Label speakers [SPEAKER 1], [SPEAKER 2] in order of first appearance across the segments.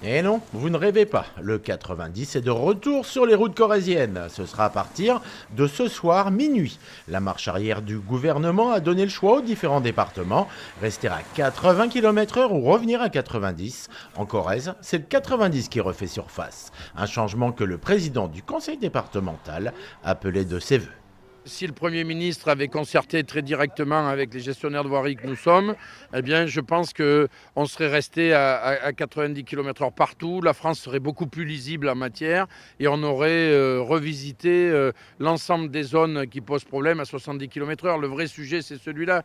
[SPEAKER 1] Et non, vous ne rêvez pas, le 90 est de retour sur les routes corréziennes. Ce sera à partir de ce soir minuit. La marche arrière du gouvernement a donné le choix aux différents départements, rester à 80 km/h ou revenir à 90. En Corrèze, c'est le 90 qui refait surface. Un changement que le président du conseil départemental appelait de ses voeux.
[SPEAKER 2] Si le Premier ministre avait concerté très directement avec les gestionnaires de voirie que nous sommes, eh bien, je pense qu'on serait resté à 90 km/h partout. La France serait beaucoup plus lisible en matière et on aurait revisité l'ensemble des zones qui posent problème à 70 km/h. Le vrai sujet, c'est celui-là.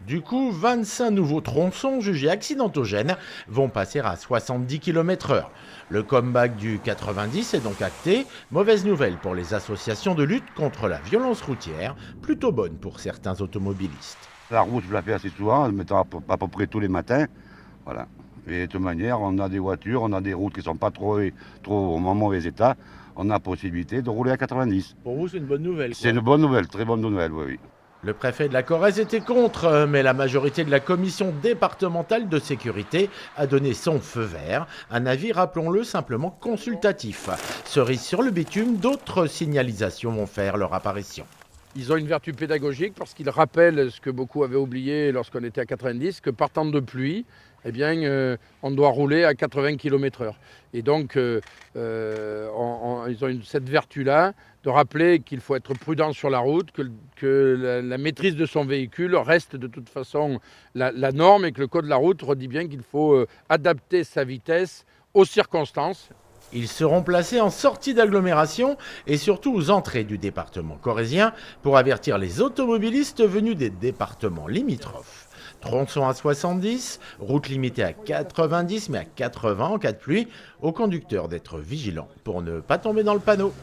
[SPEAKER 1] Du coup, 25 nouveaux tronçons jugés accidentogènes vont passer à 70 km/h. Le comeback du 90 est donc acté. Mauvaise nouvelle pour les associations de lutte contre la violence routière, plutôt bonne pour certains automobilistes.
[SPEAKER 3] La route, je la fais assez souvent, en mettant à peu près tous les matins. Voilà. Et de toute manière, on a des voitures, on a des routes qui ne sont pas trop en mauvais état. On a la possibilité de rouler à 90.
[SPEAKER 1] Pour vous, c'est une bonne nouvelle.
[SPEAKER 3] C'est une bonne nouvelle, très bonne nouvelle, oui.
[SPEAKER 1] Le préfet de la Corrèze était contre, mais la majorité de la commission départementale de sécurité a donné son feu vert, un avis, rappelons-le, simplement consultatif. Cerise sur le bitume, d'autres signalisations vont faire leur apparition.
[SPEAKER 2] Ils ont une vertu pédagogique parce qu'ils rappellent ce que beaucoup avaient oublié lorsqu'on était à 90, que par temps de pluie, eh bien, on doit rouler à 80 km/h. Et donc, ils ont cette vertu-là de rappeler qu'il faut être prudent sur la route, que la maîtrise de son véhicule reste de toute façon la norme et que le code de la route redit bien qu'il faut adapter sa vitesse aux circonstances.
[SPEAKER 1] Ils seront placés en sortie d'agglomération et surtout aux entrées du département corrézien pour avertir les automobilistes venus des départements limitrophes. Tronçon à 70, route limitée à 90 mais à 80 en cas de pluie, aux conducteurs d'être vigilants pour ne pas tomber dans le panneau.